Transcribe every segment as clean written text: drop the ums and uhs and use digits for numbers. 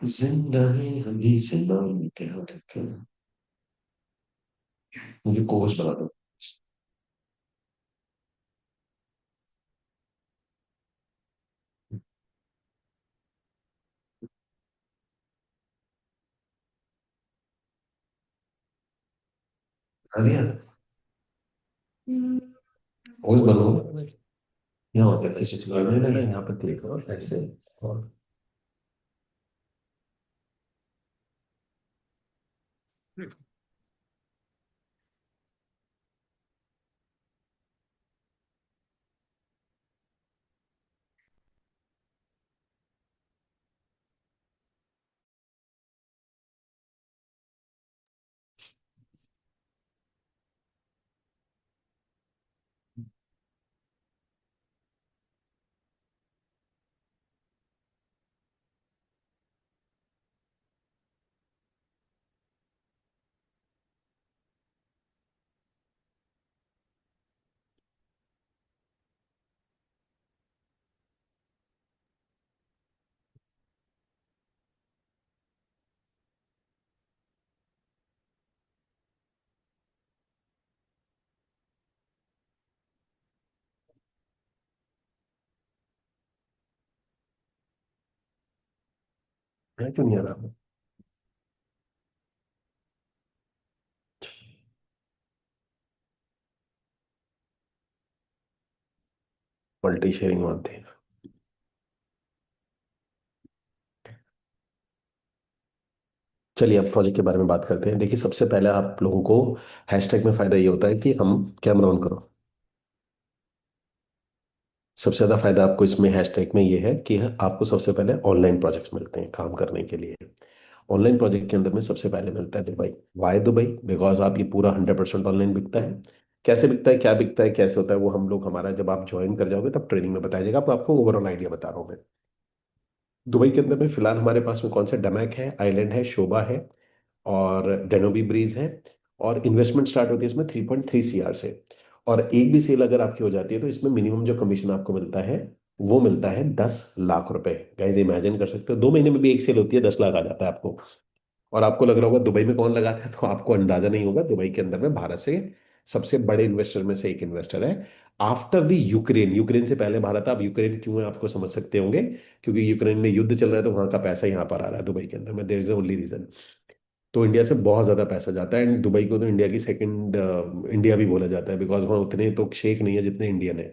जिंदगी हमी से मांगते हो धड़कन। मुझे कोर्स बता दो। अरे यार, कोर्स बनो। यहाँ होता है किसी चीज में ना, यहाँ पर क्लिक करो ऐसे। और मैं क्यों नहीं आ रहा? मल्टी शेयरिंग मानते हैं। चलिए अब प्रोजेक्ट के बारे में बात करते हैं। देखिए सबसे पहले आप लोगों को हैशटैग में फायदा ये होता है कि हम कैमरा ऑन करो। सबसे ज़्यादा फायदा आपको इसमें हैशटैग में ये है कि आपको सबसे पहले ऑनलाइन प्रोजेक्ट्स मिलते हैं काम करने के लिए। ऑनलाइन प्रोजेक्ट के अंदर में सबसे पहले मिलता है दुबई। Y Dubai? बिकॉज आप ये पूरा 100% ऑनलाइन बिकता है। कैसे बिकता है, क्या बिकता है, कैसे होता है, वो हम लोग हमारा जब आप ज्वाइन कर जाओगे तब ट्रेनिंग में बताया जाएगा। आपको ओवरऑल आइडिया बता रहा हूँ मैं। दुबई के अंदर में फिलहाल हमारे पास में कौन सा डमैक है, आइलैंड है, शोभा है और डेनोबी ब्रीज है। और इन्वेस्टमेंट स्टार्ट होती है इसमें 3.3 CR से। और एक भी सेल अगर आपकी हो जाती है तो इसमें मिनिमम जो कमीशन आपको मिलता है वो मिलता है 10 लाख रुपए। गाइस इमेजिन कर सकते हो 2 महीने में भी एक सेल होती है, 10 लाख आ जाता है आपको। और आपको लग रहा होगा दुबई में कौन लगाता है, तो आपको अंदाजा नहीं होगा। दुबई के अंदर में भारत से सबसे बड़े इन्वेस्टर में से एक इन्वेस्टर है। आफ्टर द यूक्रेन, यूक्रेन से पहले भारत था। अब यूक्रेन क्यों है आपको समझ सकते होंगे, क्योंकि यूक्रेन में युद्ध चल रहा है तो वहां का पैसा यहाँ पर आ रहा है दुबई के अंदर में। There is the only reason. तो इंडिया से बहुत ज्यादा पैसा जाता है एंड दुबई को तो इंडिया की सेकंड इंडिया भी बोला जाता है, बिकॉज वहाँ उतने तो शेख नहीं है जितने इंडियन है।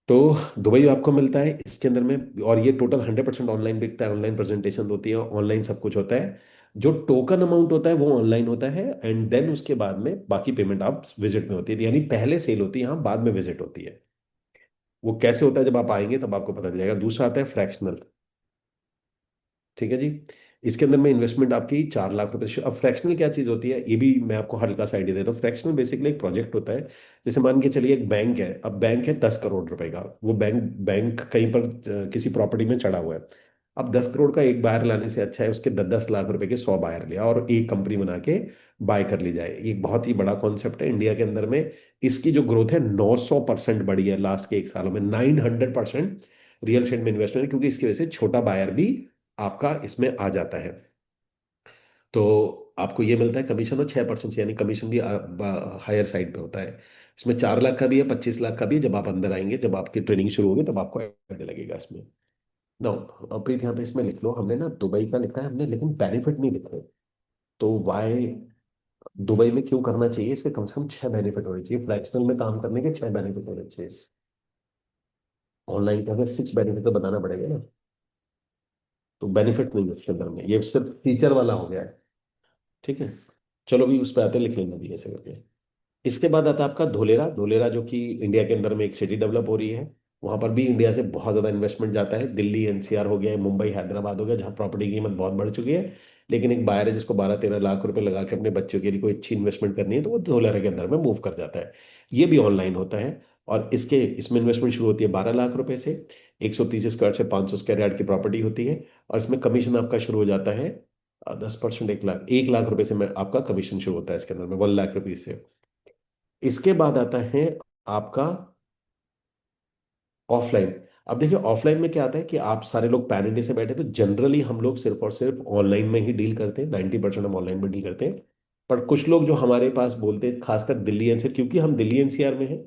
तो दुबई आपको मिलता है इसके अंदर में। और ये टोटल 100% ऑनलाइन बिकता है। ऑनलाइन प्रेजेंटेशन होती है, ऑनलाइन सब कुछ होता है। जो टोकन अमाउंट होता है वो ऑनलाइन होता है एंड देन उसके बाद में बाकी पेमेंट आप विजिट में होती है, यानी पहले सेल होती है यहाँ, बाद में विजिट होती है। वो कैसे होता है जब आप आएंगे तब आपको पता चलेगा। दूसरा आता है फ्रैक्शनल। ठीक है जी। इसके अंदर में इन्वेस्टमेंट आपकी 4 लाख रुपए से। अब फ्रैक्शनल क्या चीज होती है ये भी मैं आपको हल्का सा आइडिया देता हूँ। फ्रैक्शनल बेसिकली एक प्रोजेक्ट होता है। जैसे मान के चलिए एक बैंक है। अब बैंक है 10 करोड़ रुपए का। वो बैंक बैंक कहीं पर किसी प्रॉपर्टी में चढ़ा हुआ है। अब 10 करोड़ का एक बायर लाने से अच्छा है उसके 10-10 लाख रुपए के 100 बायर लिया और एक कंपनी बना के बाय कर ली जाए। एक बहुत ही बड़ा कॉन्सेप्ट है इंडिया के अंदर में। इसकी जो ग्रोथ है 900% बढ़ी है लास्ट के 1 सालों में। 900% रियल एस्टेट में इन्वेस्टमेंट है, क्योंकि इसकी वजह से छोटा बायर भी आपका इसमें आ जाता है। तो आपको ये मिलता है कमीशन और 6% यानी कमीशन भी हायर साइड पे होता है। इसमें 4 लाख का भी है, 25 लाख का भी है। जब आप अंदर आएंगे, जब आपकी ट्रेनिंग शुरू होगी तब आपको आइडिया लगेगा इसमें। नो, प्रीत यहाँ पे इसमें लिख लो। हमने ना दुबई का लिखा है हमने, लेकिन बेनिफिट नहीं लिखे। तो वाई दुबई में क्यों करना चाहिए, इसके कम से कम 6 बेनिफिट होने चाहिए। फ्लैक्सनल में काम करने के 6 बेनिफिट होने चाहिए। ऑनलाइन के अगर 6 बेनिफिट तो बताना पड़ेगा ना। तो बेनिफिट नहीं है इसके अंदर में, ये सिर्फ फीचर वाला हो गया है। ठीक है। चलो भी उस पर आते हैं, लिख लेना भी ऐसे करके। इसके बाद आता है आपका धोलेरा। धोलेरा जो कि इंडिया के अंदर में एक सिटी डेवलप हो रही है। वहां पर भी इंडिया से बहुत ज्यादा इन्वेस्टमेंट जाता है। दिल्ली एनसीआर हो गया है, मुंबई हैदराबाद हो गया, जहाँ प्रॉपर्टी की कीमत बहुत बढ़ चुकी है। लेकिन एक बायर है जिसको 12-13 लाख रुपए लगा के अपने बच्चों के लिए कोई अच्छी इन्वेस्टमेंट करनी है, तो वो धोलेरा के अंदर में मूव कर जाता है। ये भी ऑनलाइन होता है। और इसमें इन्वेस्टमेंट शुरू होती है 12 लाख रुपए से। 130 स्क्वायर से 500 स्क्वायर यार्ड की प्रॉपर्टी होती है। और इसमें कमीशन आपका शुरू हो जाता है 10%। 1 लाख रुपए से मैं आपका कमीशन शुरू होता है इसके अंदर में, 1 लाख रुपीज से। इसके बाद आता है आपका ऑफलाइन। अब देखिए ऑफलाइन में क्या आता है कि आप सारे लोग पैन इंडिया से बैठे, तो जनरली हम लोग सिर्फ और सिर्फ ऑनलाइन में ही डील करते हैं, 90% हम ऑनलाइन में डील करते हैं। पर कुछ लोग जो हमारे पास बोलते हैं, खासकर दिल्ली एनसीआर, क्योंकि हम दिल्ली एनसीआर में हैं,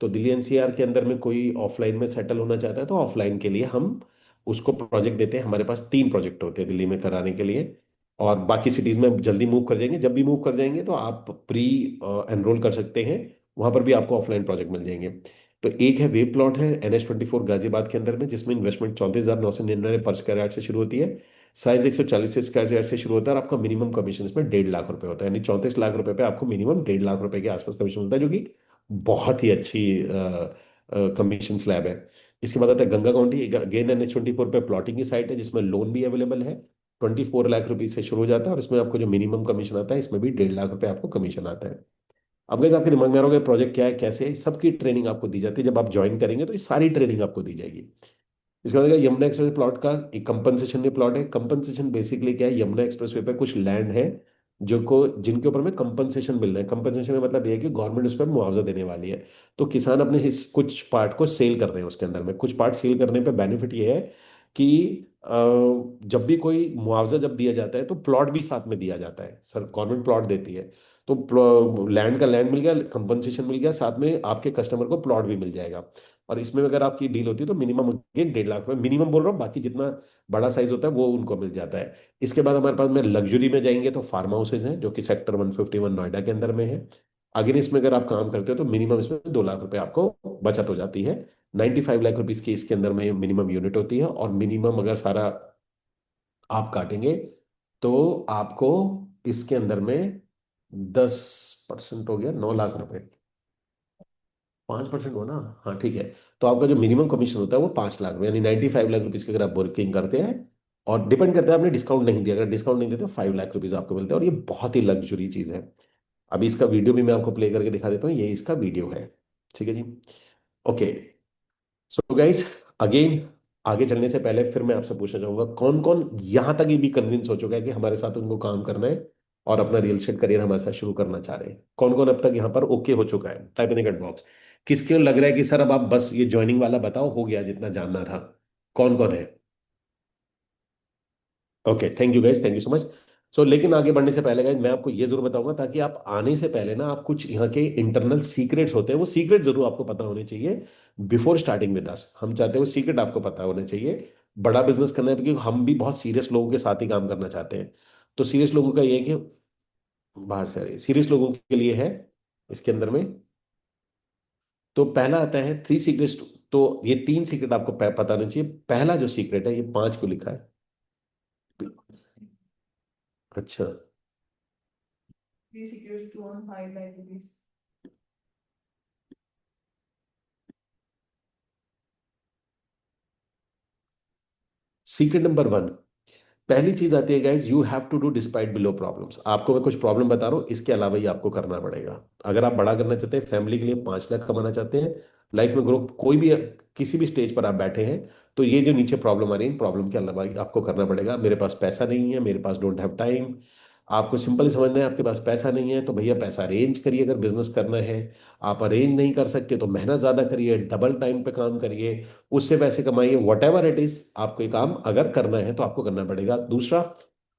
तो दिल्ली एनसीआर के अंदर में कोई ऑफलाइन में सेटल होना चाहता है तो ऑफलाइन के लिए हम उसको प्रोजेक्ट देते हैं। हमारे पास 3 प्रोजेक्ट होते हैं दिल्ली में कराने के लिए, और बाकी सिटीज में जल्दी मूव कर जाएंगे। जब भी मूव कर जाएंगे तो आप प्री एनरोल कर सकते हैं, वहां पर भी आपको ऑफलाइन प्रोजेक्ट मिल जाएंगे। तो एक है वेब प्लॉट है NH24 गाजियाबाद के अंदर में, जिसमें इन्वेस्टमेंट 34,999 पर स्क्वायर यार्ड से शुरू होती है। साइज 140 स्क्वायर यार्ड से शुरू होता है, और आपका मिनिमम कमीशन इसमें 1.5 लाख रुपए होता है, यानी 34 लाख रुपए पे आपको मिनिमम 1.5 लाख रुपए के आसपास कमीशन मिलता है, जो कि बहुत ही अच्छी कमीशन स्लैब है। इसके बाद आता है गंगा काउंटी, अगेन NH24 पे प्लॉटिंग की साइट है, जिसमें लोन भी अवेलेबल है। 24 लाख रुपए से शुरू हो जाता है, और इसमें आपको जो मिनिमम कमीशन आता है, इसमें भी 1.5 लाख रुपए आपको कमीशन आता है। अब गाइस आपके दिमाग में आ रहा होगा प्रोजेक्ट क्या है, कैसे है, इस सबकी ट्रेनिंग आपको दी जाती है। जब आप ज्वाइन करेंगे तो ये सारी ट्रेनिंग आपको दी जाएगी। इसके बाद आएगा यमुना एक्सप्रेस प्लॉट का एक कंपनसेशन में प्लॉट है। कंपनसेशन बेसिकली क्या है, यमुना एक्सप्रेस वे पे कुछ लैंड है जो को जिनके ऊपर में कंपनसेशन मिल रहा है। कंपनसेशन का मतलब ये है कि गवर्नमेंट उस पर मुआवजा देने वाली है। तो किसान अपने कुछ पार्ट को सेल कर रहे हैं, उसके अंदर में कुछ पार्ट सेल करने पे बेनिफिट ये है कि जब भी कोई मुआवजा जब दिया जाता है तो प्लॉट भी साथ में दिया जाता है, सर गवर्नमेंट प्लॉट देती है। तो लैंड का लैंड मिल गया, कंपनसेशन मिल गया, साथ में आपके कस्टमर को प्लॉट भी मिल जाएगा। और इसमें अगर आपकी डील होती है तो मिनिमम अगेन 1.5 लाख रुपए मिनिमम बोल रहा हूँ, बाकी जितना बड़ा साइज होता है वो उनको मिल जाता है। इसके बाद हमारे पास में लग्जरी में जाएंगे तो फार्म हाउसेज हैं, जो कि सेक्टर 151 नोएडा के अंदर में है। अगर इसमें अगर आप काम करते हो तो मिनिमम इसमें 2 लाख रुपए आपको बचत हो जाती है। 95 लाख रुपीज की इसके अंदर में मिनिमम यूनिट होती है, और मिनिमम अगर सारा आप काटेंगे तो आपको इसके अंदर में 10% हो गया, 9 लाख रुपए। 5% हो ना, हाँ ठीक है। तो आपका जो मिनिमम कमीशन होता है वो 5 लाख, यानी 95 लाख रुपीज की अगर आप वर्किंग करते हैं, और डिपेंड करता है आपने डिस्काउंट नहीं दिया, अगर डिस्काउंट नहीं देते तो 5 लाख रुपीज आपको मिलते हैं, और ये बहुत ही लग्जरी चीज है। अभी इसका वीडियो भी मैं आपको प्ले करके दिखा देता हूँ, ये इसका वीडियो है। ठीक है जी। ओके। सो गाइस, अगेन आगे चलने से पहले फिर मैं आपसे पूछना चाहूंगा, कौन कौन यहां तक ये भी कन्विंस हो चुका है कि हमारे साथ उनको काम करना है और अपना रियल एस्टेट करियर हमारे साथ शुरू करना चाह रहे हैं? कौन कौन अब तक यहाँ पर ओके हो चुका है? Type in the comment box. किसके लग रहा है कि सर अब आप बस ये ज्वाइनिंग वाला बताओ, हो गया जितना जानना था? कौन कौन है? Okay, thank you guys, thank you so much. So लेकिन आगे बढ़ने से पहले गाइस मैं आपको ये जरूर बताऊंगा, ताकि आप आने से पहले ना, आप कुछ यहाँ के इंटरनल सीक्रेट्स होते हैं, वो सीक्रेट जरूर आपको पता होने चाहिए बिफोर स्टार्टिंग विद अस। हम चाहते हैं वो सीक्रेट आपको पता होने चाहिए। बड़ा बिजनेस करना है, क्योंकि हम भी बहुत सीरियस लोगों के साथ ही काम करना चाहते हैं। तो सीरियस लोगों का ये है कि बाहर से आ रही है, सीरियस लोगों के लिए है इसके अंदर में। तो पहला आता है 3 सीक्रेट्स। तो ये 3 सीक्रेट आपको पता होना चाहिए। पहला जो सीक्रेट है, ये 5 क्यों लिखा है? अच्छा। Three secrets to earn 5 lakh rupees. Secret number 1, पहली चीज आती है guys, you have to do despite below problems. आपको मैं कुछ प्रॉब्लम बता रहा हूँ, इसके अलावा ही आपको करना पड़ेगा। अगर आप बड़ा करना चाहते हैं, फैमिली के लिए 5 लाख कमाना चाहते हैं, लाइफ में ग्रो, कोई भी किसी भी स्टेज पर आप बैठे हैं, तो ये जो नीचे प्रॉब्लम आ रही है, इन प्रॉब्लम के अलावा ही आपको करना पड़ेगा। मेरे पास पैसा नहीं है, मेरे पास डोंट हैव टाइम। आपको सिंपल ही समझना है, आपके पास पैसा नहीं है तो भैया पैसा अरेंज करिए, अगर बिजनेस करना है। आप अरेंज नहीं कर सकते तो मेहनत ज्यादा करिए, डबल टाइम पे काम करिए, उससे पैसे कमाइए। वट एवर इट इज, आपको ये काम अगर करना है तो आपको करना पड़ेगा। दूसरा,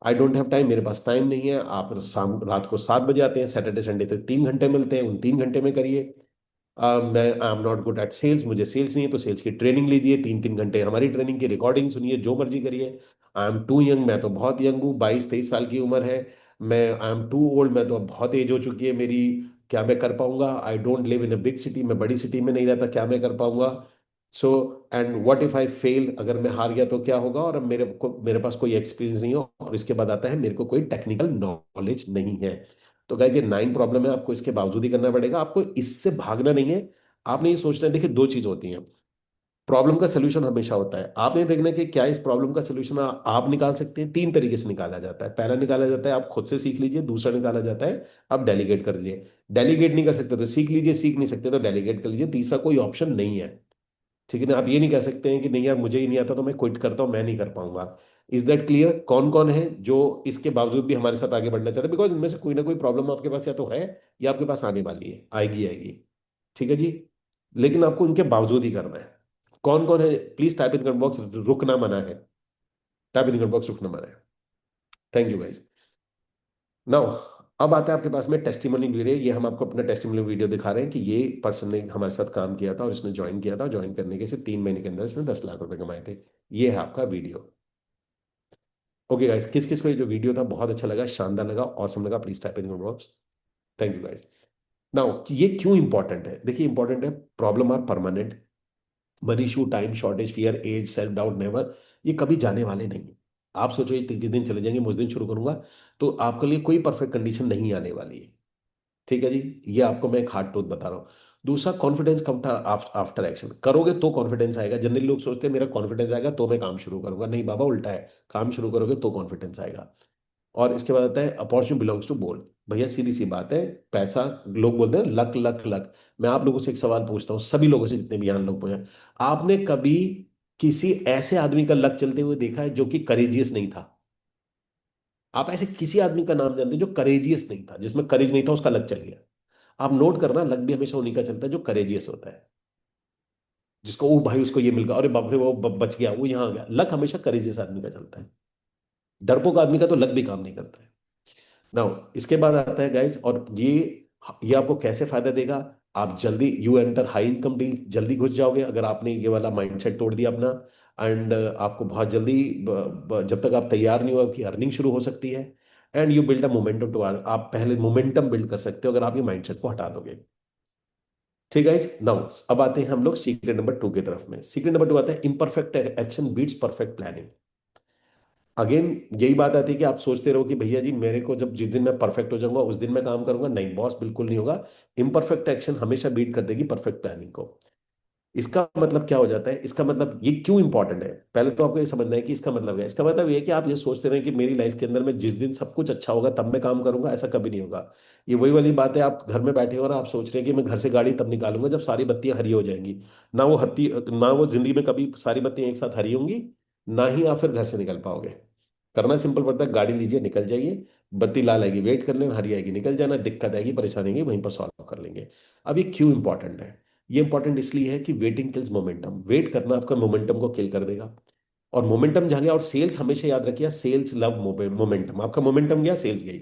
आई डोंट हैव टाइम, मेरे पास टाइम नहीं है। आप शाम रात को 7 बजे आते हैं, सैटरडे संडे तक 3 घंटे मिलते हैं, उन 3 घंटे में करिए। मैं I am not good at sales, मुझे सेल्स नहीं है, तो सेल्स की ट्रेनिंग लीजिए, 3 3 घंटे हमारी ट्रेनिंग की रिकॉर्डिंग सुनिए, जो मर्जी करिए। आई एम टू यंग, मैं तो बहुत यंग हूँ, 22 23 साल की उम्र है। मैं आई एम टू ओल्ड, मैं तो अब बहुत एज हो चुकी है मेरी। क्या मैं कर पाऊंगा? I don't live in a big city, मैं बड़ी सिटी में नहीं रहता, क्या मैं कर पाऊंगा? So and what if I fail, अगर मैं हार गया तो क्या होगा? और अब मेरे पास कोई एक्सपीरियंस नहीं हो, और इसके बाद आता है मेरे को कोई टेक्निकल नॉलेज नहीं है। तो गाइज ये 9 प्रॉब्लम है, आपको इसके बावजूद ही करना पड़ेगा, आपको इससे भागना नहीं है। आपने ये सोचना है, देखिए 2 चीज होती हैं। प्रॉब्लम का सोल्यूशन हमेशा होता है, आपने देखना है कि क्या इस प्रॉब्लम का सोल्यूशन आप निकाल सकते हैं। 3 तरीके से निकाला जाता है। पहला निकाला जाता है आप खुद से सीख लीजिए, दूसरा निकाला जाता है आप डेलीगेट कर दीजिए। डेलीगेट नहीं कर सकते तो सीख लीजिए, सीख नहीं सकते तो डेलीगेट कर लीजिए, तीसरा कोई ऑप्शन नहीं है। ठीक है ना? आप ये नहीं कह सकते हैं कि नहीं यार मुझे ही नहीं आता तो मैं क्विट करता हूं, मैं नहीं कर पाऊंगा। Is that clear? कौन कौन है जो इसके बावजूद भी हमारे साथ आगे बढ़ना चाहते हैं? बिकॉज इनमें से कोई ना कोई प्रॉब्लम आपके पास या तो है, या आपके पास आने वाली है, आएगी आएगी। ठीक है जी। लेकिन आपको उनके बावजूद ही करना है। कौन कौन है please type in comment box, रुकना मना है, टाइप इन कमेंट बॉक्स, रुकना मना है। Thank you guys. नाउ अब आता है आपके पास में टेस्टिमोनी वीडियो। ये हम आपको अपना टेस्टिमोनी वीडियो दिखा रहे हैं कि ये पर्सन ने हमारे साथ काम किया था और इसने ज्वाइन किया था, ज्वाइन करने के से 3 महीने के अंदर इसने 10 लाख रुपए कमाए थे। ये है आपका वीडियो। ओके गाइस, किस किस को ये जो वीडियो था बहुत अच्छा लगा, शानदार लगा, ऑसम लगा, please type in comment box. Thank you guys. Now ये क्यों इंपॉर्टेंट है, देखिए इंपॉर्टेंट है, problem are permanent, money issue, time shortage, fear, age, self doubt, never, ये कभी जाने वाले नहीं है। आप सोचो ये जिस दिन चले जाएंगे, मैं उस दिन शुरू करूंगा, तो आपके लिए कोई परफेक्ट कंडीशन नहीं आने वाली है। ठीक है जी, ये आपको मैं एक हार्ड ट्रूथ बता रहा हूँ। दूसरा, कॉन्फिडेंस कम था आफ्टर एक्शन, करोगे तो कॉन्फिडेंस आएगा। जनरली लोग सोचते हैं मेरा कॉन्फिडेंस आएगा तो मैं काम शुरू करूंगा, नहीं बाबा, उल्टा है, काम शुरू करोगे तो कॉन्फिडेंस आएगा। और इसके बाद आता है अपॉर्चुनिटी बिलोंग्स टू बोल्ड। भैया सीधी सी बात है, पैसा, लोग बोलते हैं लक लक लक। मैं आप लोगों से एक सवाल पूछता हूँ, सभी लोगों से, जितने भी यहाँ लोग पूछे, आपने कभी किसी ऐसे आदमी का लक चलते हुए देखा है जो कि करेजियस नहीं था? आप ऐसे किसी आदमी का नाम जानते हैं जो करेजियस नहीं था, जिसमें करेज नहीं था, उसका लक चल गया? आप नोट करना, लक भी हमेशा उन्हीं का चलता है जो करेजियस होता है, जिसको ओ भाई उसको ये मिल गया, अरे बाप रे वो बच गया, वो यहाँ आ गया। लक हमेशा करेजियस आदमी का चलता है, डरपोक आदमी का तो लक भी काम नहीं करता है। नाउ इसके बाद आता है गाइस, और ये आपको कैसे फायदा देगा, आप जल्दी you enter high income deal, जल्दी घुस जाओगे अगर आपने ये वाला माइंडसेट तोड़ दिया अपना। एंड आपको बहुत जल्दी जब तक आप तैयार नहीं हो, आपकी अर्निंग शुरू हो सकती है। And you build a momentum to, आप पहले मोमेंटम बिल्ड कर सकते हो अगर आप ये माइंडसेट को हटा दोगे। ठीक है गाइस, नाउ अब आते हैं हम लोग सीक्रेट नंबर 2 की तरफ में। सीक्रेट नंबर 2 आता है imperfect action beats perfect planning. Again यही बात आती है कि आप सोचते रहो कि भैया जी मेरे को जब जिस दिन मैं परफेक्ट हो जाऊंगा उस दिन मैं काम करूंगा, नहीं बॉस, बिल्कुल नहीं होगा। इम्परफेक्ट एक्शन हमेशा बीट कर देगी परफेक्ट प्लानिंग को। इसका मतलब क्या हो जाता है, इसका मतलब ये क्यों इंपॉर्टेंट है, पहले तो आपको ये समझना है कि इसका मतलब क्या है। इसका मतलब ये है कि आप ये सोचते रहे कि मेरी लाइफ के अंदर में जिस दिन सब कुछ अच्छा होगा तब मैं काम करूंगा, ऐसा कभी नहीं होगा। ये वही वाली बात है, आप घर में बैठे हो और आप सोच रहे हैं कि मैं घर से गाड़ी तब निकालूंगा जब सारी बत्तियां हरी हो जाएंगी। ना वो जिंदगी में कभी सारी बत्तियां एक साथ हरी होंगी, ना ही आप फिर घर से निकल पाओगे। करना सिंपल पड़ता है, गाड़ी लीजिए निकल जाइए, बत्ती लाल आएगी वेट कर लेना, हरी आएगी निकल जाना, दिक्कत आएगी परेशानी आएगी वहीं पर सॉल्व कर लेंगे। अब ये क्यों इंपॉर्टेंट है? ये इंपॉर्टेंट इसलिए है कि वेटिंग किल्स मोमेंटम, वेट करना आपका मोमेंटम को किल कर देगा। और मोमेंटम जहाँ गया, और सेल्स हमेशा याद रखिए, सेल्स लव मोमेंटम, आपका मोमेंटम गया सेल्स गई।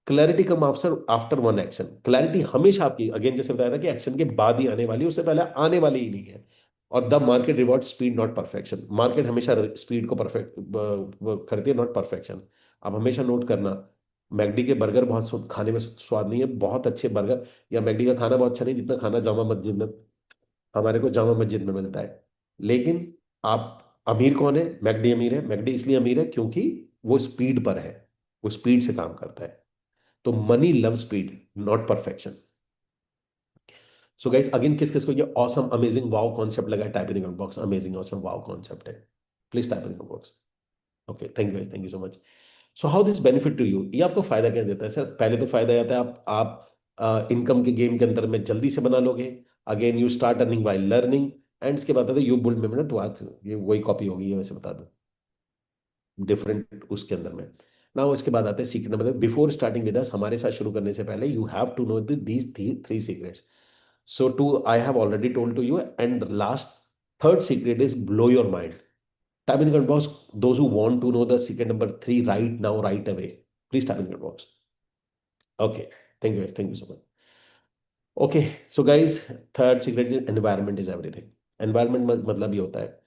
Clarity come after after one action, clarity हमेशा आपकी, अगेन जैसे बताया था कि एक्शन के बाद ही आने वाली, उससे पहले आने वाली ही नहीं है। और the market reward speed not perfection, market हमेशा स्पीड को परफेक्ट करती है, नॉट परफेक्शन। आप हमेशा नोट करना, मैकडी के बर्गर बहुत खाने में स्वाद नहीं है, बहुत अच्छे बर्गर, या मैकडी का खाना बहुत अच्छा नहीं जितना खाना जामा मस्जिद में, हमारे को जामा मस्जिद में मिलता है। लेकिन आप, अमीर कौन है? मैकडी अमीर है। मैकडी इसलिए अमीर है क्योंकि वो स्पीड पर है, वो स्पीड से काम करता है। तो money love speed, not perfection. So guys again, किस किस को ये ऑसम अमेजिंग वाओ कॉन्सेप्ट लगा है, type in comment box, amazing awesome wow concept है, please type in comment box. Okay, thank you guys, thank you so much. So how this benefit to you, ये आपको फायदा क्या देता है sir? पहले तो फायदा आता है, आप इनकम के गेम के अंदर में जल्दी से बना लोगे। Again you start earning while learning. And इसके बाद आता है you build memory to art, ये वही कॉपी होगी ये, वैसे बता दूं, डिफरेंट उसके अंदर में। ना इसके बाद आते हैं secret number, before starting with us, हमारे साथ शुरू करने से पहले you have to know these three secrets. So two I have already told to you, and last third secret is blow your mind. Type in comment box those who want to know the secret number 3 right now, right away, please type in comment box. Okay, thank you, thank you so much. Okay, so guys, third secret is environment is everything. Environment मतलब ये होता है,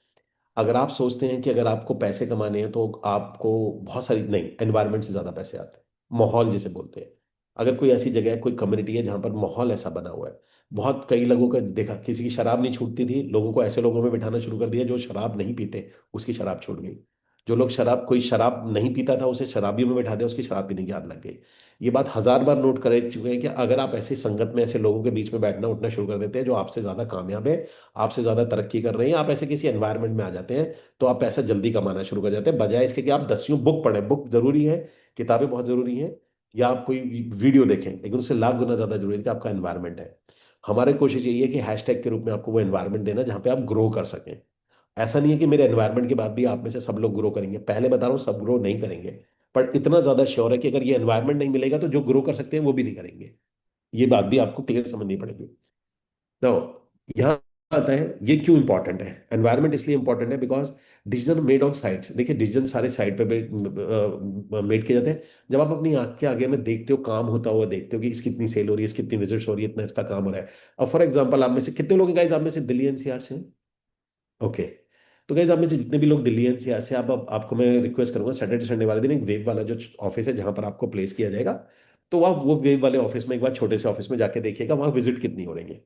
अगर आप सोचते हैं कि अगर आपको पैसे कमाने हैं तो आपको बहुत सारी, नहीं, एनवायरनमेंट से ज़्यादा पैसे आते हैं, माहौल जिसे बोलते हैं। अगर कोई ऐसी जगह है, कोई कम्युनिटी है जहाँ पर माहौल ऐसा बना हुआ है, बहुत कई लोगों का देखा, किसी की शराब नहीं छूटती थी, लोगों को ऐसे लोगों में बिठाना शुरू कर दिया जो शराब नहीं पीते, उसकी शराब छूट गई। जो लोग शराब, कोई शराब नहीं पीता था उसे शराबियों में बिठा दिया, उसकी शराब पीने की आदत लग गई। ये बात हजार बार नोट कर चुके हैं कि अगर आप ऐसी संगत में ऐसे लोगों के बीच में बैठना उठना शुरू कर देते हैं जो आपसे ज़्यादा कामयाब है, आपसे ज़्यादा तरक्की कर रहे हैं, आप ऐसे किसी एनवायरनमेंट में आ जाते हैं, तो आप पैसा जल्दी कमाना शुरू कर जाते हैं, बजाय इसके कि आप दसियों बुक पढ़ें। बुक जरूरी है, किताबें बहुत जरूरी हैं, या आप कोई वीडियो देखें, लेकिन उससे लाख गुना ज्यादा जरूरी है कि आपका एनवायरनमेंट है। हमारी कोशिश यही है कि हैशटैग के रूप में आपको वो एनवायरनमेंट देना जहां पे आप ग्रो कर सकें। ऐसा नहीं है कि मेरे एनवायरनमेंट के बाद भी आप में से सब लोग ग्रो करेंगे, पहले बता रहा हूँ सब ग्रो नहीं करेंगे, पर इतना ज्यादा श्योर है कि अगर ये एनवायरनमेंट नहीं मिलेगा तो जो ग्रो कर सकते हैं वो भी नहीं करेंगे। ये बात भी आपको क्लियर समझनी पड़ेगी। नाउ यहाँ आता है ये क्यों इंपॉर्टेंट है। एनवायरनमेंट इसलिए इंपॉर्टेंट है because decision made on sites. देखिए डिसीजन सारे साइट पे मेड किए जाते हैं। जब आप अपनी आंख के आगे में देखते हो काम होता हुआ, देखते हो कि इसकी कितनी सेल हो रही है, इसकी कितनी विजिट्स हो रही है, इतना इसका काम हो रहा है। अब फॉर एग्जाम्पल आप में से कितने लोग गाइज आप में से दिल्ली एनसीआर से हैं? ओके। तो गाइज आप में से जितने भी लोग दिल्ली एनसीआर से, आप आपको मैं रिक्वेस्ट करूंगा सैटरडे संडे वाले दिन एक वेब वाला जो ऑफिस है जहां पर आपको प्लेस किया जाएगा, तो आप वो वेब वाले ऑफिस में एक बार छोटे से ऑफिस में जाके देखिएगा वहां विजिट कितनी हो रही है।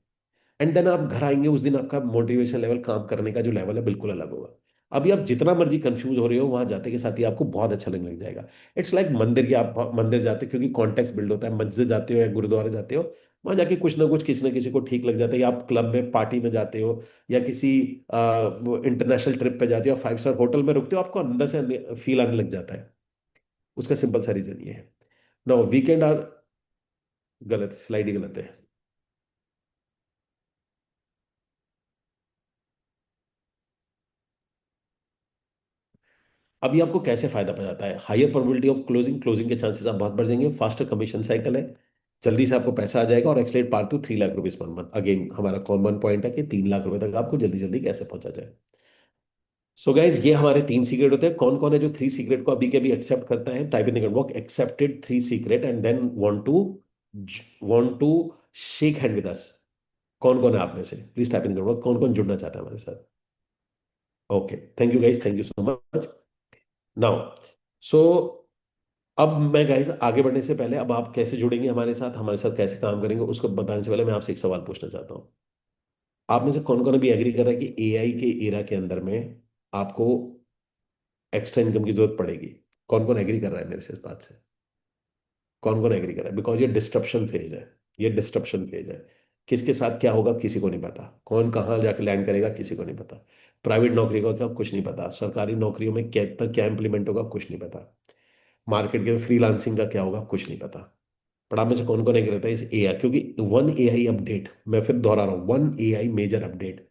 एंड देन आप घर आएंगे, उस दिन आपका मोटिवेशन लेवल, काम करने का जो लेवल है बिल्कुल अलग होगा। अभी आप जितना मर्जी कंफ्यूज हो रहे हो, वहां जाते के साथ ही आपको बहुत अच्छा लगने लग जाएगा। इट्स लाइक मंदिर की, आप मंदिर जाते हो क्योंकि कॉन्टेक्स्ट बिल्ड होता है, मस्जिद जाते हो या गुरुद्वारे जाते हो, वहां जाके कुछ ना कुछ किसी ना किसी को ठीक लग जाता है, या आप क्लब में पार्टी में जाते हो, या किसी इंटरनेशनल ट्रिप पे जाते हो, 5 स्टार होटल में रुकते हो, आपको अंदर से फील आने लग जाता है। उसका सिंपल सा रीजन ये है। नो वीकेंड आर, गलत स्लाइड ही गलत है। अभी आपको कैसे फायदा पड़ जाता है? Higher probability of closing, closing के चांसेस आप बहुत बढ़ जाएंगे, फास्टर कमीशन साइकिल है, जल्दी से आपको पैसा आ जाएगा, और एक्सलेट पार टू 3 lakh rupees per month. Again हमारा कॉमन पॉइंट है कि 3 लाख रुपए तक आपको जल्दी जल्दी कैसे पहुंचा जाए। सो गाइज ये हमारे 3 सीक्रेट होते हैं। कौन कौन है जो 3 सीक्रेट को अभी के अभी एक्सेप्ट करता है? Type in the comment box accepted 3 secret and then want to shake hand with us. कौन कौन है आप में से? Please type in the comment box, कौन कौन जुड़ना चाहता है हमारे साथ। Okay, thank you guys, thank you so much. Now so अब मैं गाइस आगे बढ़ने से पहले, अब आप कैसे जुड़ेंगे हमारे साथ कैसे काम करेंगे उसको बताने से पहले मैं आपसे एक सवाल पूछना चाहता हूँ। आप में से कौन कौन अभी एग्री कर रहा है कि एआई के एरा के अंदर में आपको एक्स्ट्रा इनकम की जरूरत पड़ेगी? कौन कौन एग्री कर रहा है मेरे से इस बात से? कौन कौन एग्री कर रहा है? बिकॉज ये डिस्ट्रप्शन फेज है, ये डिस्ट्रप्शन फेज है। किसके साथ क्या होगा किसी को नहीं पता, कौन कहाँ जाके लैंड करेगा किसी को नहीं पता। प्राइवेट नौकरी का क्या, कुछ नहीं पता। सरकारी नौकरियों में क्या क्या इंप्लीमेंट होगा, कुछ नहीं पता। मार्केट के फ्रीलांसिंग का क्या होगा, कुछ नहीं पता। पर आप में से कौन कौन एग्री रहता है इस एआई, क्योंकि वन एआई अपडेट, मैं फिर दोहरा रहा हूं, one AI major update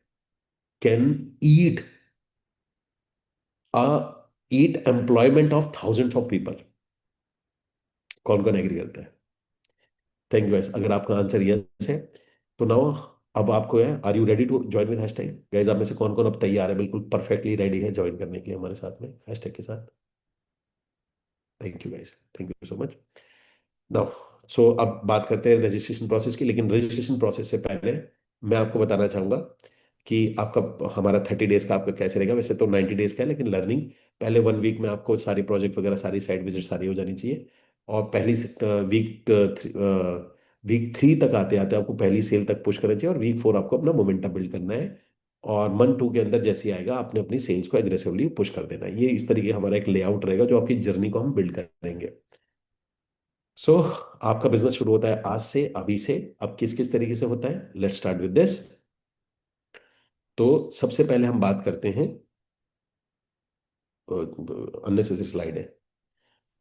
can eat a eat employment of thousands of people. कौन कौन एग्री करता है? थैंक यू गाइस, अगर आपका आंसर यस है तो नाउ अब आपको है, are you ready to join with hashtag? Guys आप में से कौन कौन अब तैयार है, बिल्कुल परफेक्टली रेडी है ज्वाइन करने के लिए हमारे साथ में हैशटैग के साथ? Thank you guys, thank you so much. Now so अब बात करते हैं रजिस्ट्रेशन प्रोसेस की, लेकिन रजिस्ट्रेशन प्रोसेस से पहले मैं आपको बताना चाहूंगा कि आपका हमारा 30 डेज का आपका कैसे रहेगा। वैसे तो 90 डेज का है, लेकिन लर्निंग पहले 1 वीक में आपको सारी प्रोजेक्ट वगैरह, सारी साइट विजिट सारी हो जानी चाहिए। और पहली वीक 3 तक आते आते आपको पहली सेल तक पुश करना चाहिए, और वीक 4 आपको अपना मोमेंटम बिल्ड करना है। और मंथ 2 के अंदर जैसे ही आएगा आपने अपनी सेल्स को एग्रेसिवली पुश कर देना है। ये इस तरीके हमारा एक लेआउट रहेगा जो आपकी जर्नी को हम बिल्ड करेंगे। सो आपका बिजनेस शुरू होता है आज से, अभी से। अब किस किस तरीके से होता है, लेट्स स्टार्ट विद दिस। तो सबसे पहले हम बात करते हैं, अननेसेसरी स्लाइड है।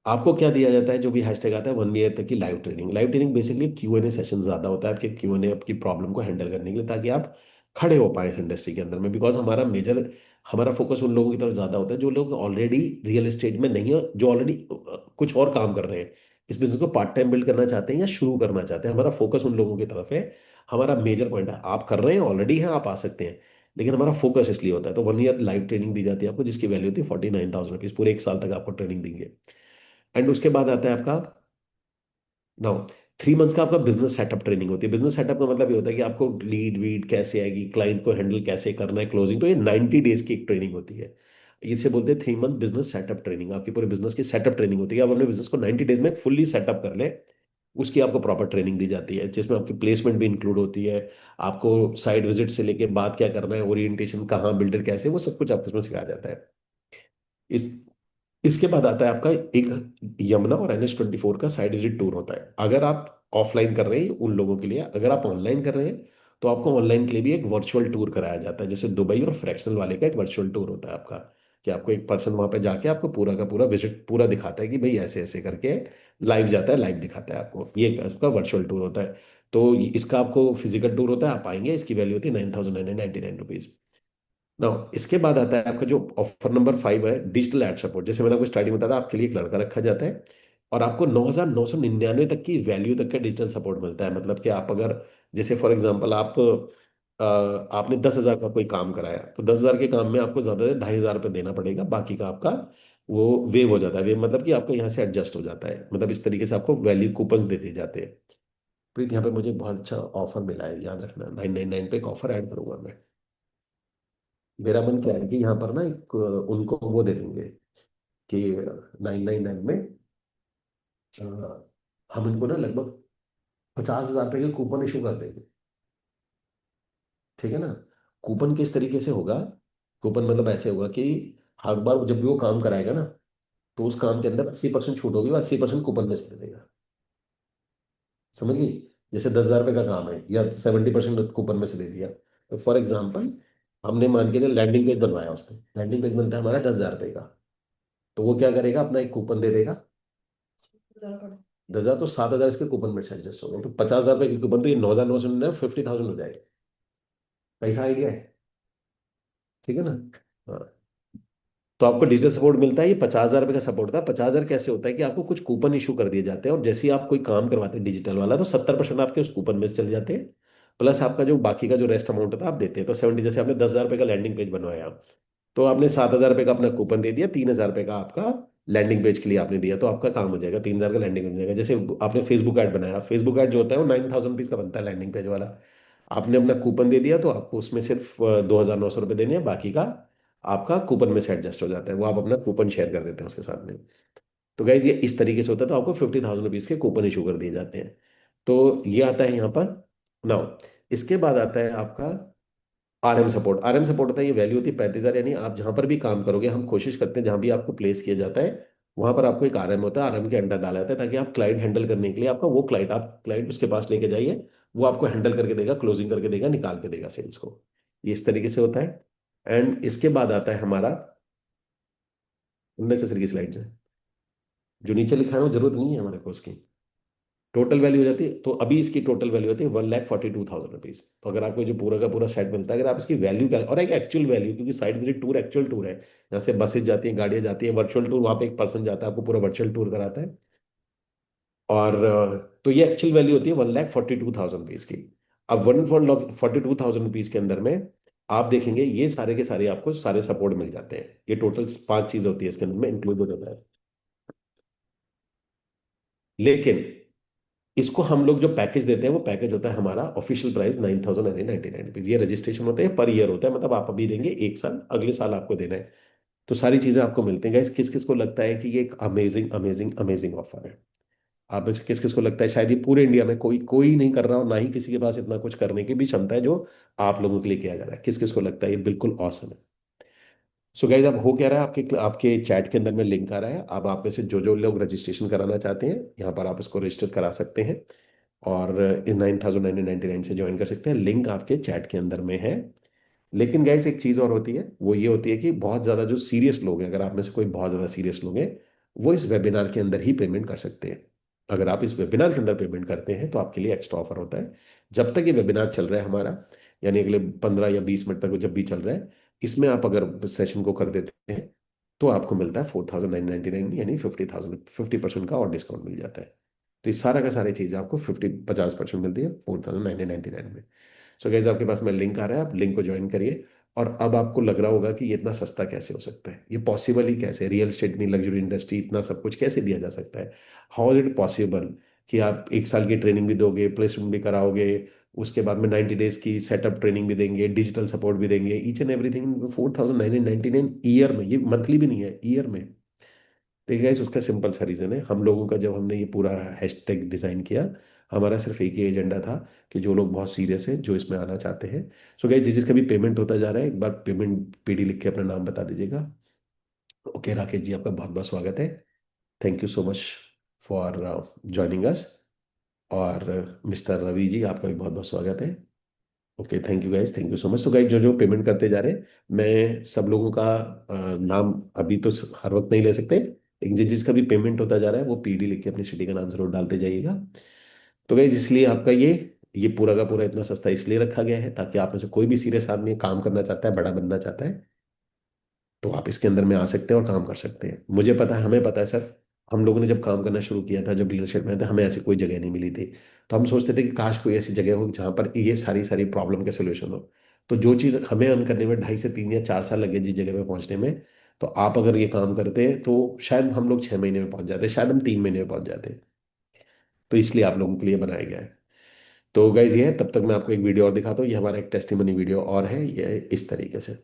आपको क्या दिया जाता है? जो भी हैशटैग आता है 1 ईयर तक की live training. Live training basically Q&A session ज्यादा होता है आपके क्यूएनए, आपकी प्रॉब्लम को हैंडल करने के लिए, ताकि आप खड़े हो पाए इस इंडस्ट्री के अंदर में। बिकॉज हमारा फोकस उन लोगों की तरफ ज्यादा होता है जो लोग ऑलरेडी रियल एस्टेट में नहीं है, जो ऑलरेडी कुछ और काम कर रहे हैं, इस बिजनेस को पार्ट टाइम बिल्ड करना चाहते हैं या शुरू करना चाहते हैं। हमारा फोकस उन लोगों की तरफ है। हमारा मेजर पॉइंट है, आप कर रहे हैं ऑलरेडी हैं, आप आ सकते हैं, लेकिन हमारा फोकस इसलिए होता है। तो 1 ईयर लाइव ट्रेनिंग दी जाती है आपको, जिसकी वैल्यू होती है 49,000 रुपीज। पूरे 1 साल तक आपको ट्रेनिंग देंगे। एंड उसके बाद आता है आपका, नाउ 3 मंथ का आपका बिजनेस सेटअप ट्रेनिंग होती है। बिजनेस सेटअप का मतलब ये होता है कि आपको लीड वीड कैसे आएगी, क्लाइंट को हैंडल कैसे करना है, क्लोजिंग। तो ये 90 डेज की एक ट्रेनिंग होती है। इसे बोलते हैं 3 मंथ बिजनेस सेटअप ट्रेनिंग। आपकी पूरे बिजनेस की सेटअप ट्रेनिंग होती है। आप अपने बिजनेस को 90 डेज में फुल्ली सेटअप कर ले, उसकी आपको प्रॉपर ट्रेनिंग दी जाती है, जिसमें आपकी प्लेसमेंट भी इंक्लूड होती है। आपको साइट विजिट से लेके बात क्या करना है, ओरिएंटेशन कहाँ, बिल्डर कैसे, वो सब कुछ आपको उसमें सिखाया जाता है। इस इसके बाद आता है आपका एक यमुना और NH24 का साइड विजिट टूर होता है। अगर आप ऑफलाइन कर रहे हैं उन लोगों के लिए, अगर आप ऑनलाइन कर रहे हैं तो आपको ऑनलाइन के लिए भी एक वर्चुअल टूर कराया जाता है। जैसे दुबई और फ्रैक्शनल वाले का एक वर्चुअल टूर होता है आपका, कि आपको एक पर्सन वहां पे जाके आपको पूरा का पूरा विजिट पूरा दिखाता है कि भाई ऐसे ऐसे करके लाइव जाता है, लाइव दिखाता है आपको। ये आपका वर्चुअल टूर होता है। तो इसका आपको फिजिकल टूर होता है, आप आएंगे, इसकी वैल्यू होती है 9,999 रुपीज। ना इसके बाद आता है आपका जो ऑफर नंबर 5 है, डिजिटल एड सपोर्ट। जैसे मैंने आपको स्टार्टिंग में बताया था, आपके लिए एक लड़का रखा जाता है, और आपको 9,999 तक की वैल्यू तक का डिजिटल सपोर्ट मिलता है। मतलब कि आप अगर, जैसे फॉर एग्जांपल आप आपने 10,000 का कोई काम कराया, तो 10,000 के काम में आपको ज्यादा से 2,500 रुपये देना पड़ेगा, बाकी का आपका वो वेव हो जाता है। वेव मतलब कि आपका यहाँ से एडजस्ट हो जाता है, मतलब इस तरीके से आपको वैल्यू कूपन्स दे दिए जाते हैं। प्रीत, यहाँ पे मुझे बहुत अच्छा ऑफर मिला है, याद रखना, 999 पे एक ऑफर ऐड करूंगा मैं। मेरा मन क्या है कि यहाँ पर ना एक उनको वो दे देंगे कि 999 में अ, हम इनको ना लगभग 50,000 रुपये के कूपन इशू कर देंगे। ठीक है ना? कूपन किस तरीके से होगा? कूपन मतलब ऐसे होगा कि हर बार जब भी वो काम कराएगा ना, तो उस काम के अंदर 80% छूट होगी और 80% कूपन में से दे देगा। समझ गई? जैसे 10,000 रुपये का काम है, या 70% कूपन में से दे दिया। तो फॉर एग्जाम्पल, हमने मान के लिए लैंडिंग पेज बनवाया, उसने लैंडिंग पेज बनता है हमारा 10,000 रुपये का। तो वो क्या करेगा, अपना एक कूपन दे देगा। 10,000 तो 7,000 इसके कूपन में से एडजस्ट हो गए, तो 50,000 रुपये की कूपन, तो ये 9,900 50,000 हो जाएगा। कैसा आइडिया है? ठीक है ना? हाँ। तो आपको डिजिटल सपोर्ट मिलता है, ये 50,000 रुपये का सपोर्ट था। 50,000 कैसे होता है कि आपको कुछ कूपन इशू कर दिए जाते हैं, और जैसे ही आप कोई काम करवाते हैं डिजिटल वाला, तो 70% आपके उस कूपन में से चले जाते हैं, प्लस आपका जो बाकी का जो रेस्ट अमाउंट होता है आप देते हैं। तो 70, जैसे आपने 10,000 रुपये का लैंडिंग पेज बनवाया, तो आपने 7,000 रुपये का अपना कूपन दे दिया, 3,000 रुपये का आपका लैंडिंग पेज के लिए आपने दिया, तो आपका काम हो जाएगा, 3,000 का लैंडिंग पेज हो जाएगा। जैसे आपने फेसबुक ऐड बनाया, फेसबुक ऐड जो होता है वो 9,000 रुपीज का बनता है लैंडिंग पेज वाला। आपने अपना कूपन दे दिया, तो आपको उसमें सिर्फ 2,900 रुपये देने हैं, बाकी का आपका कूपन में से एडजस्ट हो जाता है, वो आप अपना कूपन शेयर कर देते हैं उसके साथ में। तो गाइज ये इस तरीके से होता है, तो आपको 50,000 रुपीज के कूपन इशू कर दिए जाते हैं। तो ये आता है यहाँ पर। नाउ, इसके बाद आता है आपका आरएम सपोर्ट। आरएम सपोर्ट होता है, ये वैल्यू होती है 35,000, यानी आप जहां पर भी काम करोगे, हम कोशिश करते हैं जहां भी आपको प्लेस किया जाता है वहां पर आपको एक आरएम होता है, आरएम के अंडर डाला जाता है, ताकि आप क्लाइंट हैंडल करने के लिए आपका वो क्लाइंट, आप क्लाइंट उसके पास लेके जाइए, वो आपको हैंडल करके देगा, क्लोजिंग करके देगा, निकाल के देगा सेल्स को। ये इस तरीके से होता है। एंड इसके बाद आता है हमारा अननेसेसरी स्लाइड्स है, जो नीचे लिखा है वो जरूरत नहीं है हमारे को उसकी। टोटल वैल्यू हो जाती है, तो अभी इसकी टोटल वैल्यू होती है 1,42,000 रुपीज। तो अगर आपको जो पूरा का पूरा सेट मिलता है, अगर आप इसकी वैल्यू क्या, और एक एक्चुअल वैल्यू, क्योंकि site visit tour actual tour है, यहाँ से बसेज जाती हैं, गाड़ियाँ जाती हैं, वर्चुअल टूर वहाँ पे एक पर्सन जाता है, आपको पूरा वर्चुअल टूर कराता है। और तो ये एक्चुअल वैल्यू होती है 1,42,000 रुपीज की। अब 1,42,000 रुपीज के अंदर में आप देखेंगे ये सारे के सारे आपको सारे सपोर्ट मिल जाते हैं, ये टोटल 5 चीज होती है इसके अंदर में इंक्लूड हो जाता है। लेकिन इसको हम लोग जो पैकेज देते हैं, वो पैकेज होता है हमारा ऑफिशियल प्राइस 9,999 रुपीज। ये रजिस्ट्रेशन होता है, पर ईयर होता है, मतलब आप अभी देंगे 1 साल, अगले साल आपको देना है। तो सारी चीजें आपको मिलती हैं। गाइस, किस किस को लगता है कि ये एक अमेजिंग अमेजिंग अमेजिंग ऑफर है? आप में से किस किस को लगता है शायद ये पूरे इंडिया में कोई कोई नहीं कर रहा, और ना ही किसी के पास इतना कुछ करने की भी क्षमता है जो आप लोगों के लिए किया जा रहा है? किस किस को लगता है ये बिल्कुल औसम है? सो गाइज, अब हो क्या रहा है, आपके आपके चैट के अंदर में लिंक आ रहा है। अब आप में से जो जो लोग रजिस्ट्रेशन कराना चाहते हैं, यहाँ पर आप इसको रजिस्टर करा सकते हैं, और इस 9,999 से ज्वाइन कर सकते हैं। लिंक आपके चैट के अंदर में है। लेकिन गाइस, एक चीज़ और होती है, वो ये होती है कि बहुत ज़्यादा जो सीरियस लोग हैं, अगर आप में से कोई बहुत ज़्यादा सीरियस लोग हैं, वो इस वेबिनार के अंदर ही पेमेंट कर सकते हैं। अगर आप इस वेबिनार के अंदर पेमेंट करते हैं, तो आपके लिए एक्स्ट्रा ऑफर होता है। जब तक ये वेबिनार चल रहा है हमारा, यानी अगले 15 या 20 मिनट तक वो जब भी चल रहा है, इसमें आप अगर सेशन को कर देते हैं, तो आपको मिलता है 4,999 में, यानी 50% का और डिस्काउंट मिल जाता है। तो ये सारा का सारी चीज़ आपको 50% मिलती है 4,999 में। सो गाइज, आपके पास में लिंक आ रहा है, आप लिंक को ज्वाइन करिए। और अब आपको लग रहा होगा कि ये इतना सस्ता कैसे हो सकता है, ये पॉसिबल ही कैसे, रियल एस्टेट, इतनी लग्जरी इंडस्ट्री, इतना सब कुछ कैसे दिया जा सकता है? हाउ इज इट पॉसिबल कि आप 1 साल की ट्रेनिंग भी दोगे, प्लेसमेंट भी कराओगे, उसके बाद में 90 डेज की सेटअप ट्रेनिंग भी देंगे, डिजिटल सपोर्ट भी देंगे, ईच एंड एवरीथिंग 4,999 ईयर में, ये मंथली भी नहीं है, ईयर में। देखिए गाइस, उसका सिंपल सा रीज़न है, हम लोगों का जब हमने ये पूरा हैशटैग डिज़ाइन किया, हमारा सिर्फ एक ही एजेंडा था कि जो लोग बहुत सीरियस हैं, जो इसमें आना चाहते हैं। सो गाइस, जिसका भी पेमेंट होता जा रहा है, एक बार पेमेंट पीडी लिख के अपना नाम बता दीजिएगा। ओके राकेश जी, आपका बहुत बहुत स्वागत है। Thank you so much for joining us. और मिस्टर रवि जी, आपका भी बहुत बहुत स्वागत है। Okay, thank you guys, thank you so much. तो गाइस, जो जो पेमेंट करते जा रहे हैं, मैं सब लोगों का नाम अभी तो हर वक्त नहीं ले सकते, लेकिन जिसका भी पेमेंट होता जा रहा है, वो पीडी लिख के अपनी सिटी का नाम जरूर डालते जाइएगा। तो गाइस, इसलिए आपका ये पूरा का पूरा इतना सस्ता इसलिए रखा गया है, ताकि आप में से कोई भी सीरियस आदमी काम करना चाहता है, बड़ा बनना चाहता है, तो आप इसके अंदर में आ सकते हैं और काम कर सकते हैं। मुझे पता है, हमें पता है सर, हम लोगों ने जब काम करना शुरू किया था, जब रियल एस्टेट में थे, हमें ऐसी कोई जगह नहीं मिली थी। तो हम सोचते थे कि काश कोई ऐसी जगह हो जहाँ पर ये सारी सारी प्रॉब्लम के सोल्यूशन हो। तो जो चीज़ हमें अर्न करने में 2.5 से 3 या 4 साल लगे जिस जगह पे पहुंचने में, तो आप अगर ये काम करते तो शायद हम लोग 6 महीने में पहुंच जाते, शायद हम 3 महीने में पहुंच जाते। तो इसलिए आप लोगों के लिए बनाया गया है। तो गाइज ये है, तब तक मैं आपको एक वीडियो और दिखाता हूँ। ये हमारा एक टेस्टिमनी वीडियो और है, ये इस तरीके से।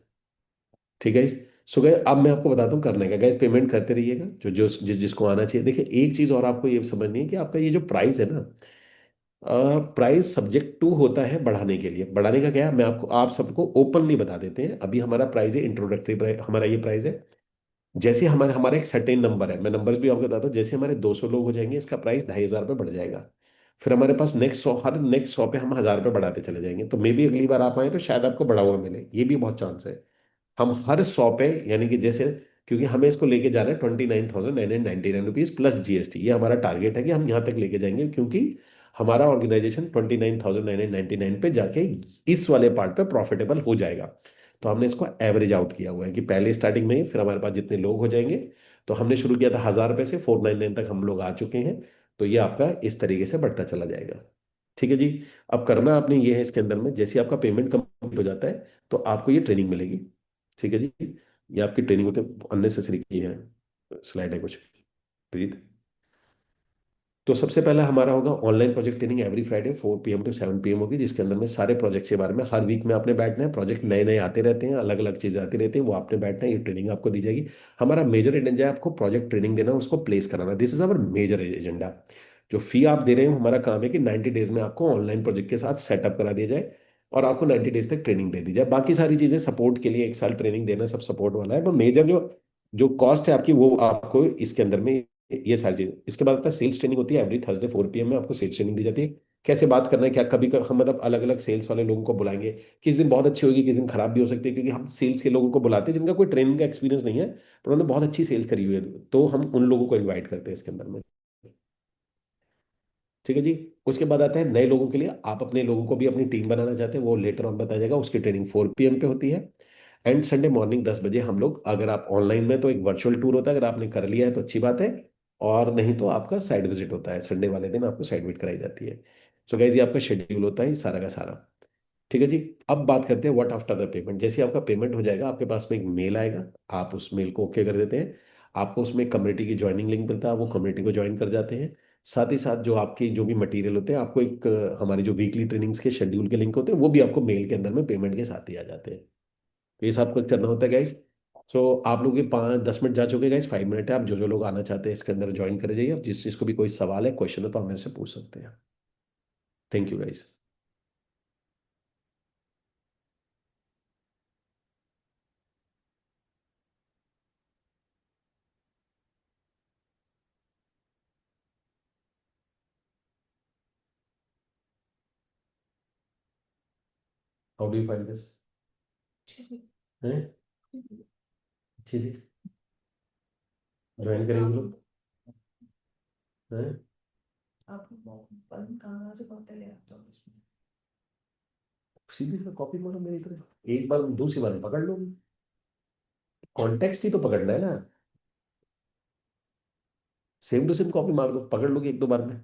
ठीक है गाइज। सो गाइज अब मैं आपको बताता हूँ करने का। गाइज पेमेंट करते रहिएगा, जो जो जिसको आना चाहिए। देखिए एक चीज़ और आपको ये समझनी है कि आपका ये जो प्राइस है ना, प्राइस सब्जेक्ट टू होता है बढ़ाने के लिए। बढ़ाने का क्या है, मैं आपको आप सबको ओपनली बता देते हैं। अभी हमारा प्राइस है इंट्रोडक्टरी प्राइस, हमारा ये प्राइस है। जैसे हमारा हमारा एक सर्टेन नंबर है, मैं नंबर्स भी आपको बताता हूँ। जैसे हमारे 200 लोग हो जाएंगे, इसका प्राइस 2,500 रुपये बढ़ जाएगा। फिर हमारे पास नेक्स्ट 100, हर नेक्स्ट 100 पे हम 1,000 रुपये बढ़ाते चले जाएंगे। तो मे भी अगली बार आप आए तो शायद आपको बढ़ा हुआ मिले, ये भी बहुत चांस है। हम हर 100 पे, यानी कि जैसे, क्योंकि हमें इसको लेके जाना है 29,999 रुपीज प्लस जीएसटी, ये हमारा टारगेट है कि हम यहाँ तक लेके जाएंगे। क्योंकि हमारा ऑर्गेनाइजेशन 29,999 पे जाके इस वाले पार्ट पे प्रॉफिटेबल हो जाएगा। तो हमने इसको एवरेज आउट किया हुआ है कि पहले स्टार्टिंग में ही, फिर हमारे पास जितने लोग हो जाएंगे। तो हमने शुरू किया था 1,000 रुपये से, 499 तक हम लोग आ चुके हैं। तो ये आपका इस तरीके से बढ़ता चला जाएगा। ठीक है जी। अब करना आपने ये है, इसके अंदर में जैसे आपका पेमेंट कंप्लीट हो जाता है तो आपको ये ट्रेनिंग मिलेगी। ठीक है जी। ये आपकी ट्रेनिंग होते अननेसेसरी की है, स्लाइड है कुछ, प्रीत। तो सबसे पहला हमारा होगा online project training, every Friday 4 PM to 7 PM होगी, जिसके अंदर में सारे प्रोजेक्ट्स के बारे में हर वीक में आपने बैठना है। प्रोजेक्ट नए नए आते रहते हैं, अलग अलग चीज़ें आती रहती हैं, वो आपने बैठना है। ये ट्रेनिंग आपको दी जाएगी। हमारा मेजर एजेंडा है आपको प्रोजेक्ट ट्रेनिंग देना, उसको प्लेस कराना। This is our major agenda. जो फी आप दे रहे हो, हमारा काम है कि 90 डेज में आपको ऑनलाइन प्रोजेक्ट के साथ सेटअप करा दिया जाए और आपको 90 डेज तक ट्रेनिंग दे दी जाए। बाकी सारी चीज़ें सपोर्ट के लिए, 1 साल ट्रेनिंग देना सब सपोर्ट वाला है। पर मेजर जो जो कॉस्ट है आपकी, वो आपको इसके अंदर में, ये सारी चीज। इसके बाद आपका सेल्स ट्रेनिंग होती है, एवरी थर्सडे 4 PM में आपको सेल्स ट्रेनिंग दी जाती है। कैसे बात करना है, क्या कभी हम मतलब अलग अलग सेल्स वाले लोगों को बुलाएंगे। किस दिन बहुत अच्छी होगी, किस दिन खराब भी हो सकती है, क्योंकि हम सेल्स के लोगों को बुलाते हैं जिनका कोई ट्रेनिंग का एक्सपीरियंस नहीं है, पर उन्होंने बहुत अच्छी सेल्स करी हुई है। तो हम उन लोगों को इन्वाइट करते हैं इसके अंदर में। ठीक है जी। उसके बाद आता है नए लोगों के लिए। आप अपने लोगों को भी अपनी टीम बनाना चाहते हैं, वो लेटर ऑन बताया जाएगा। उसकी ट्रेनिंग 4 PM पे होती है। एंड संडे मॉर्निंग 10 बजे हम लोग, अगर आप ऑनलाइन में तो एक वर्चुअल टूर होता है, अगर आपने कर लिया है तो अच्छी बात है। और नहीं तो आपका साइड विजिट होता है, संडे वाले दिन आपको साइड विजिट कराई जाती है। सो गाइस ये आपका शेड्यूल होता है सारा का सारा। ठीक है जी। अब बात करते हैं व्हाट आफ्टर द पेमेंट। जैसे आपका पेमेंट हो जाएगा, आपके पास में एक मेल आएगा। आप उस मेल को ओके कर देते हैं। आपको उसमें कम्युनिटी की ज्वाइनिंग लिंक मिलता है, वो कम्युनिटी को ज्वाइन कर जाते हैं। साथ ही साथ जो आपकी जो भी मटेरियल होते हैं, आपको एक हमारी जो वीकली ट्रेनिंग्स के शेड्यूल के लिंक होते हैं, वो भी आपको मेल के अंदर में पेमेंट के साथ ही आ जाते हैं। तो ये सब कुछ करना होता है गाइस। सो आप लोग के 5-10 मिनट जा चुके गाइस, 5 मिनट है। आप जो जो लोग आना चाहते हैं इसके अंदर ज्वाइन करे जाइए। अब जिस चीज़ को भी कोई सवाल है, क्वेश्चन है, तो आप मेरे से पूछ सकते हैं। Thank you guys. How do you find this? हैं? अच्छी थी। ज्वाइन करेंगे लोग हैं? आपको कहाँ से पता ले आता हूँ इसमें। सीधी सा कॉपी मारो मेरी तरफ, एक बार दूसरी बार में पकड़ लो। कॉन्टेक्स्ट ही तो पकड़ना है ना। सेम टू सेम कॉपी मार दो, पकड़ लोगे 1-2 बार में।